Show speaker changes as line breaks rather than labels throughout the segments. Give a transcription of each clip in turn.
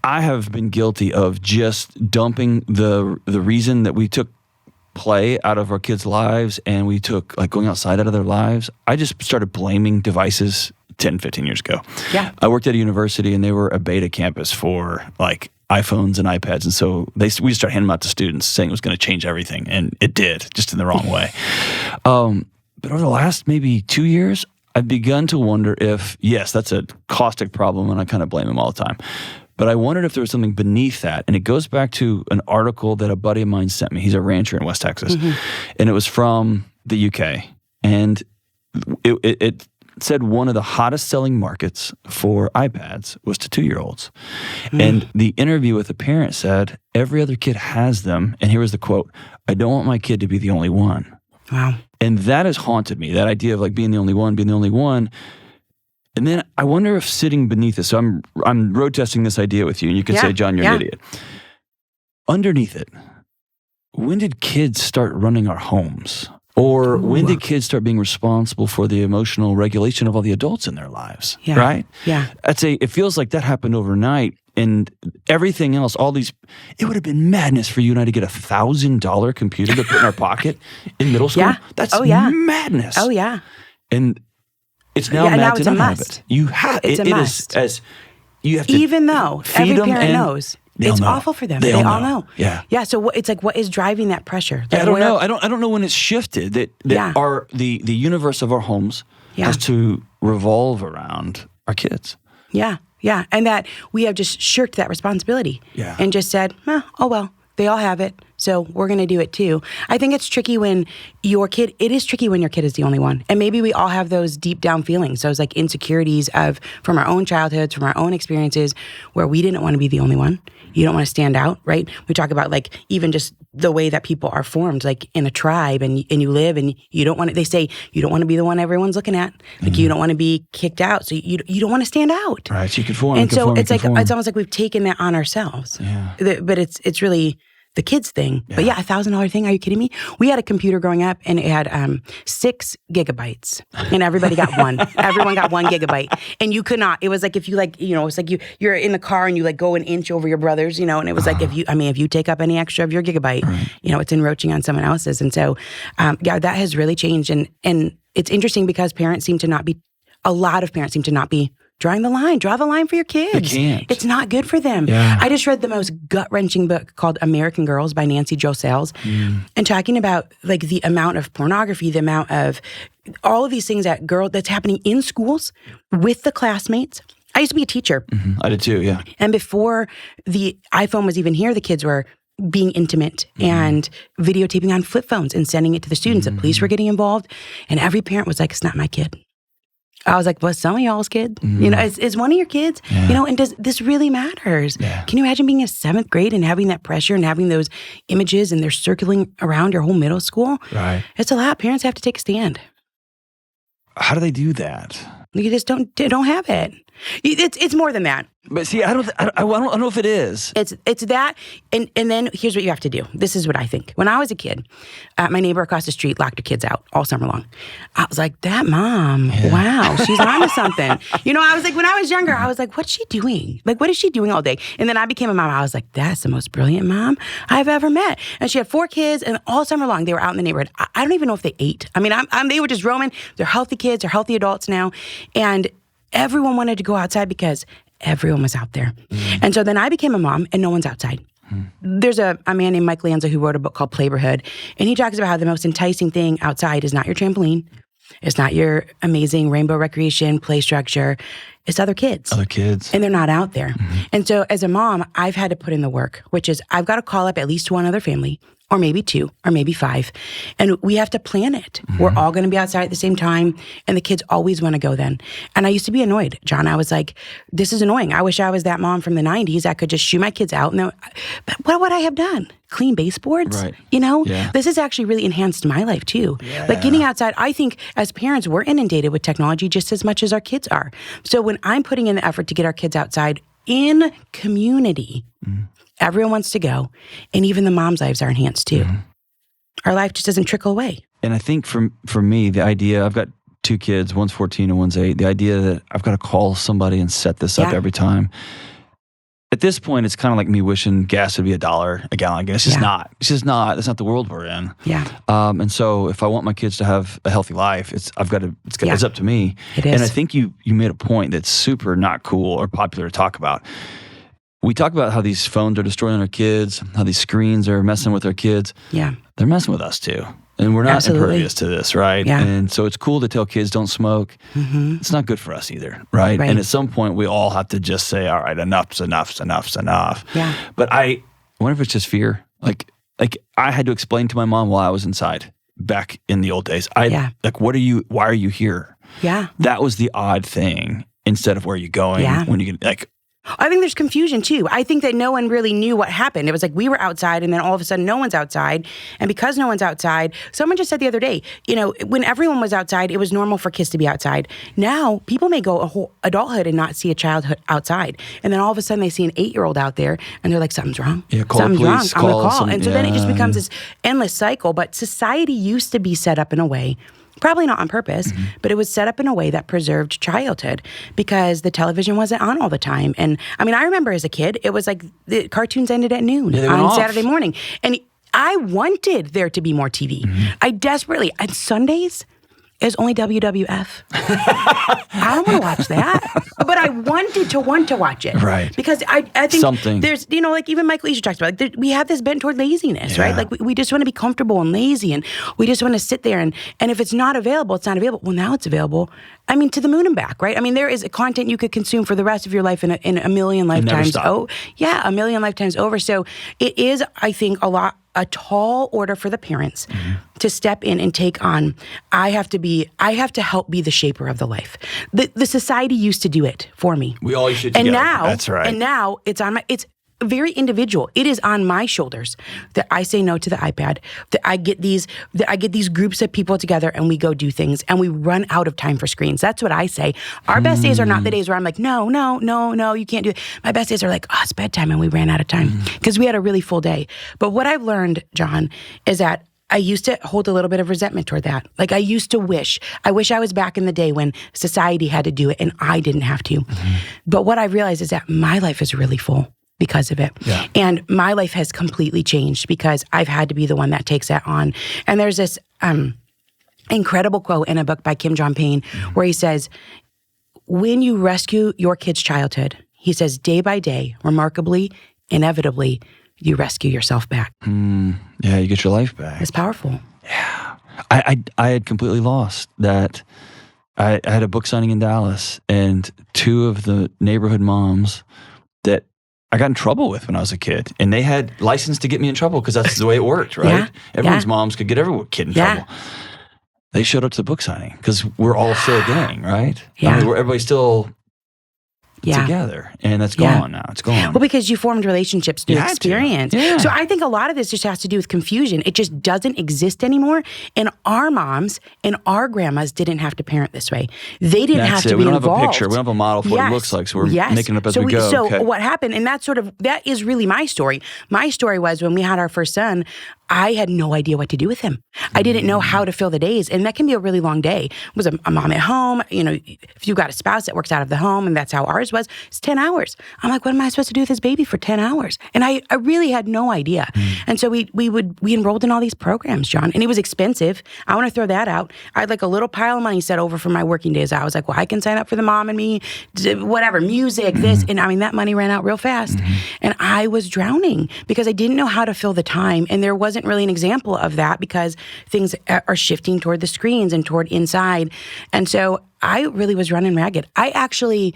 I have been guilty of just dumping the reason that we took play out of our kids' lives and we took like going outside out of their lives. I just started blaming devices 10, 15 years ago.
Yeah.
I worked at a university and they were a beta campus for like iPhones and iPads. And so we just started handing them out to students saying it was going to change everything. And it did, just in the wrong way. But over the last maybe 2 years, I've begun to wonder if, yes, that's a caustic problem and I kind of blame them all the time. But I wondered if there was something beneath that. And it goes back to an article that a buddy of mine sent me. He's a rancher in West Texas. Mm-hmm. And it was from the UK. And it said one of the hottest selling markets for iPads was to 2-year-olds. Mm. And the interview with the parent said, every other kid has them. And here was the quote, "I don't want my kid to be the only one."
Wow.
And that has haunted me, that idea of like being the only one. And then I wonder if sitting beneath this, so I'm road testing this idea with you, and you can say, John, you're an idiot. Underneath it, when did kids start running our homes? Or when did kids start being responsible for the emotional regulation of all the adults in their lives?
Yeah.
Right?
Yeah.
I'd say it feels like that happened overnight. And everything else, it would have been madness for you and I to get $1,000 computer to put in our pocket in middle school.
Yeah.
That's madness.
Oh, yeah.
And it's now mad to not have it. You have
it's a must.
It is as you have to.
Even though every parent knows. It's awful for them. They all know.
Yeah.
Yeah. So it's like, what is driving that pressure?
I don't know. I don't know when it's shifted that the universe of our homes has to revolve around our kids.
Yeah. Yeah. And that we have just shirked that responsibility.
Yeah.
And just said, oh well, they all have it, so we're going to do it too. I think it's tricky when it is tricky when your kid is the only one. And maybe we all have those deep down feelings, those like insecurities from our own childhoods, from our own experiences where we didn't want to be the only one. You don't want to stand out, right? We talk about like even just the way that people are formed, like in a tribe and you live and you don't want to, they say you don't want to be the one everyone's looking at. Like you don't want to be kicked out. So you don't want to stand out.
Right. So you conform.
And so it's like, it's almost like we've taken that on ourselves.
Yeah.
But it's really the kids thing. Yeah. But yeah, $1,000 thing. Are you kidding me? We had a computer growing up and it had 6 gigabytes and everybody got one. Everyone got 1 gigabyte. And you could not, it was like if you like, it's like you're in the car and you like go an inch over your brothers, and it was like if you take up any extra of your gigabyte, right. It's encroaching on someone else's. And so, that has really changed. And it's interesting because a lot of parents seem to not be drawing the line. Draw the line for your kids.
They can't.
It's not good for them.
Yeah.
I just read the most gut-wrenching book called American Girls by Nancy Jo Sales, and talking about like the amount of pornography, the amount of all of these things that's happening in schools with the classmates. I used to be a teacher.
Mm-hmm. I did too, yeah.
And before the iPhone was even here, the kids were being intimate and videotaping on flip phones and sending it to the students. The police were getting involved. And every parent was like, it's not my kid. I was like, well, some of y'all's kid. Is one of your kids?
Yeah.
And does this really matters?
Yeah.
Can you imagine being in 7th grade and having that pressure and having those images and they're circling around your whole middle school?
Right.
It's a lot. Parents have to take a stand.
How do they do that?
You just don't have it. It's more than that.
But see, I don't know if it is.
It's that, and then here's what you have to do. This is what I think. When I was a kid, my neighbor across the street locked her kids out all summer long. I was like, that mom, wow, she's onto something. I was like, when I was younger, I was like, what's she doing? Like, what is she doing all day? And then I became a mom. I was like, that's the most brilliant mom I've ever met. And she had 4 kids, and all summer long, they were out in the neighborhood. I don't even know if they ate. I mean, they were just roaming. They're healthy kids. They're healthy adults now. And everyone wanted to go outside because everyone was out there. And so then I became a mom and no one's outside. There's a man named Mike Lanza who wrote a book called Playborhood. And he talks about how the most enticing thing outside is not your trampoline. It's not your amazing rainbow recreation play structure. It's other kids.
Other kids.
And they're not out there. And so as a mom, I've had to put in the work, which is I've got to call up at least one other family, or maybe 2, or maybe 5. And we have to plan it. We're all going to be outside at the same time, and the kids always want to go then. And I used to be annoyed, John. I was like, this is annoying. I wish I was that mom from the 90s. I could just shoo my kids out. But what would I have done? Clean baseboards?
Right.
Yeah. This has actually really enhanced my life too. Yeah. Like getting outside, I think as parents, we're inundated with technology just as much as our kids are. So when I'm putting in the effort to get our kids outside in community, everyone wants to go, and even the moms' lives are enhanced too. Our life just doesn't trickle away.
And I think for me, the idea, I've got 2 kids, one's 14 and one's 8, the idea that I've got to call somebody and set this up every time, at this point, it's kind of like me wishing gas would be $1 a gallon again. It's just not. It's just not. That's not the world we're in.
Yeah.
And so if I want my kids to have a healthy life, it's up to me.
It is.
And I think you made a point that's super not cool or popular to talk about. We talk about how these phones are destroying our kids, how these screens are messing with our kids.
Yeah.
They're messing with us too. And we're not impervious to this, right?
Yeah.
And so it's cool to tell kids don't smoke. Mm-hmm. It's not good for us either, right? And at some point, we all have to just say, all right, enough's enough.
Yeah.
But I wonder if it's just fear. Like I had to explain to my mom while I was inside back in the old days. Like, why are you here?
Yeah.
That was the odd thing instead of where are you going when you get, like,
I think there's confusion too. I think that no one really knew what happened. It was like we were outside and then all of a sudden no one's outside. And because no one's outside, someone just said the other day, when everyone was outside, it was normal for kids to be outside. Now people may go a whole adulthood and not see a child outside. And then all of a sudden they see an 8-year-old out there and they're like, something's wrong.
Yeah, call
something's
the police,
wrong. I'm going to call. And so then it just becomes
yeah.
this endless cycle. But society used to be set up in a way, probably not on purpose, but it was set up in a way that preserved childhood because the television wasn't on all the time. And I mean, I remember as a kid, it was like the cartoons ended at noon on Saturday morning. And I wanted there to be more TV. I desperately, on Sundays, is only WWF. I don't want to watch that. But I wanted to watch it.
Right.
Because I think
something.
There's, like even Michael Easter talks about, we have this bent toward laziness, right? Like we just want to be comfortable and lazy and we just want to sit there and if it's not available, it's not available. Well, now it's available. I mean, to the moon and back, right? I mean, there is a content you could consume for the rest of your life in a million lifetimes. Oh, yeah, a million lifetimes over. So it is, I think, a tall order for the parents to step in and take on. I have to help be the shaper of the life. The society used to do it for me.
We all used to do it together. That's right.
And now it's very individual. It is on my shoulders that I say no to the iPad, that I get these groups of people together and we go do things and we run out of time for screens. That's what I say. Our best days are not the days where I'm like, no, you can't do it. My best days are like, it's bedtime and we ran out of time because we had a really full day. But what I've learned, John, is that I used to hold a little bit of resentment toward that. Like I used to wish I was back in the day when society had to do it and I didn't have to. But what I realized is that my life is really full because of it. Yeah. And my life has completely changed because I've had to be the one that takes that on. And there's this incredible quote in a book by Kim John Payne where he says, when you rescue your kid's childhood, he says, day by day, remarkably, inevitably, you rescue yourself back.
Yeah, you get your life back.
It's powerful.
Yeah. I had completely lost that. I had a book signing in Dallas and 2 of the neighborhood moms that I got in trouble with when I was a kid. And they had license to get me in trouble because that's the way it worked, right?
Yeah.
Everyone's moms could get every kid in trouble. They showed up to the book signing because we're all still a gang, right?
Yeah.
I mean, everybody's still together. And that's gone now. It's gone.
Well, because you formed relationships through experience.
Yeah.
So I think a lot of this just has to do with confusion. It just doesn't exist anymore. And our moms and our grandmas didn't have to parent this way. They didn't have to be involved.
We don't have a picture. We don't have a model for what it looks like. So we're making it up as we go.
So what happened, and that is really my story. My story was when we had our first son, I had no idea what to do with him. I didn't know how to fill the days. And that can be a really long day. It was a mom at home. If you've got a spouse that works out of the home, and that's how ours was, it's 10 hours. I'm like, what am I supposed to do with this baby for 10 hours? And I really had no idea. And so we enrolled in all these programs, John, and it was expensive. I want to throw that out. I had like a little pile of money set over for my working days. I was like, well, I can sign up for the Mom and Me, whatever, music, this. And I mean, that money ran out real fast. And I was drowning because I didn't know how to fill the time. And there wasn't really an example of that because things are shifting toward the screens and toward inside. And so I really was running ragged. I actually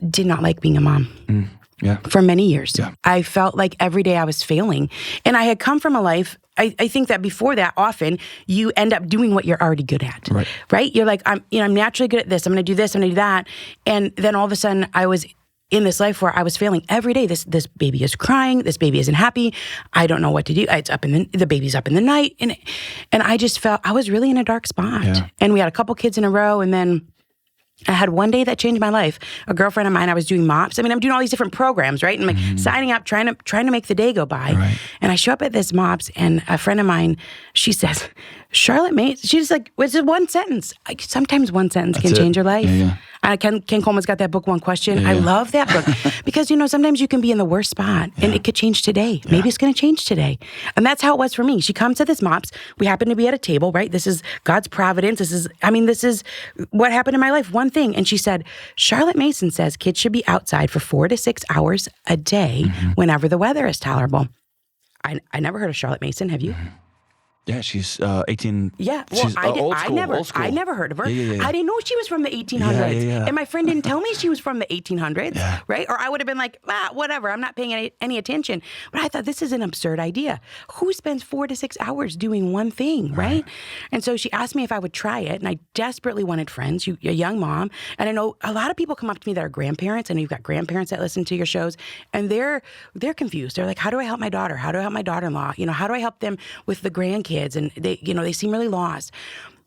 did not like being a mom for many years. Yeah. I felt like every day I was failing. And I had come from a life, I think that before that, often you end up doing what you're already good at. Right? You're like, I'm naturally good at this. I'm going to do this. I'm going to do that. And then all of a sudden I was in this life where I was failing every day. This baby is crying. This baby isn't happy. I don't know what to do. It's the baby's up in the night. And I just felt I was really in a dark spot. Yeah. And we had a couple kids in a row. And then I had one day that changed my life. A girlfriend of mine, I was doing MOPS. I mean, I'm doing all these different programs, right? And like signing up, trying to make the day go by. Right. And I show up at this MOPS, and a friend of mine, she says, Charlotte May, she's like, it's just one sentence. Sometimes one sentence can change your life. Yeah. Ken Coleman's got that book, One Question.
Yeah.
I love that book because, sometimes you can be in the worst spot and it could change today. Yeah. Maybe it's going to change today. And that's how it was for me. She comes to this MOPS. We happen to be at a table, right? This is God's providence. This is what happened in my life. One thing. And she said, Charlotte Mason says kids should be outside for 4 to 6 hours a day whenever the weather is tolerable. I never heard of Charlotte Mason. Have you?
Yeah, she's 18.
Yeah, well,
she's, old school,
I never heard of her.
Yeah.
I didn't know she was from the 1800s.
Yeah.
And my friend didn't tell me she was from the 1800s, right? Or I would have been like, whatever, I'm not paying any attention. But I thought, this is an absurd idea. Who spends 4 to 6 hours doing one thing, right? And so she asked me if I would try it, and I desperately wanted friends, a young mom. And I know a lot of people come up to me that are grandparents, and you've got grandparents that listen to your shows, and they're confused. They're like, how do I help my daughter? How do I help my daughter-in-law? How do I help them with the grandkids? And they seem really lost.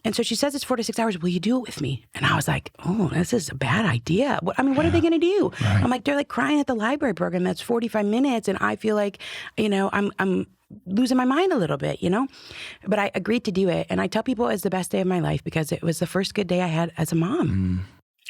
And so she says it's 4 to 6 hours. Will you do it with me? And I was like, oh, this is a bad idea. What are they going to do? Right. I'm like, they're like crying at the library program. That's 45 minutes. And I feel like, I'm losing my mind a little bit, But I agreed to do it. And I tell people it was the best day of my life because it was the first good day I had as a mom.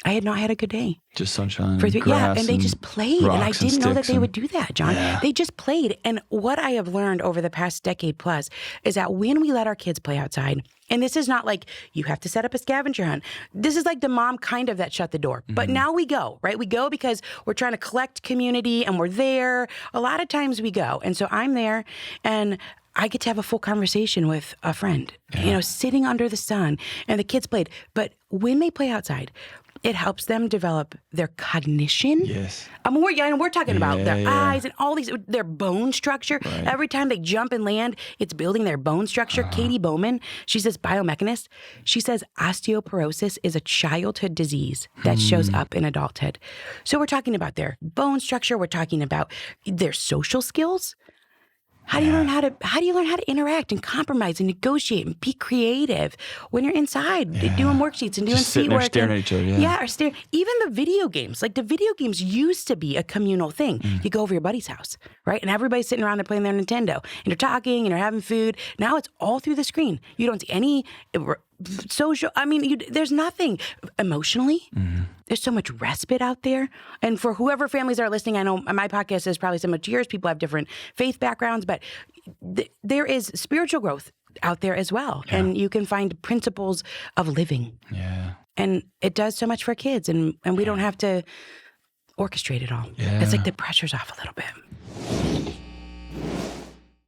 I had not had a good day.
Just sunshine,
grass, and they just played. And I didn't know that they would do that, John.
Yeah.
They just played. And what I have learned over the past decade plus is that when we let our kids play outside, and this is not like you have to set up a scavenger hunt. This is like the mom kind of that shut the door. But now we go, right? We go because we're trying to collect community and we're there. A lot of times we go. And so I'm there and I get to have a full conversation with a friend, sitting under the sun, and the kids played. But when they play outside, it helps them develop their cognition.
Yes.
We're talking about their eyes and all these, their bone structure. Right. Every time they jump and land, it's building their bone structure. Katie Bowman, she's this biomechanist. She says osteoporosis is a childhood disease that shows up in adulthood. So we're talking about their bone structure. We're talking about their social skills. How do you learn how to interact and compromise and negotiate and be creative when you're inside doing worksheets and doing seat work?
Staring at each other.
Or staring. Even the video games. Like the video games used to be a communal thing. You go over your buddy's house, right? And everybody's sitting around there playing their Nintendo. And you're talking and you're having food. Now it's all through the screen. You don't see any social. There's nothing emotionally. There's so much respite out there. And for whoever families are listening, I know my podcast is probably similar to yours. People have different faith backgrounds, but there is spiritual growth out there as well. Yeah. And you can find principles of living. Yeah. And it does so much for kids, and we don't have to orchestrate it all. Yeah. It's like the pressure's off a little bit.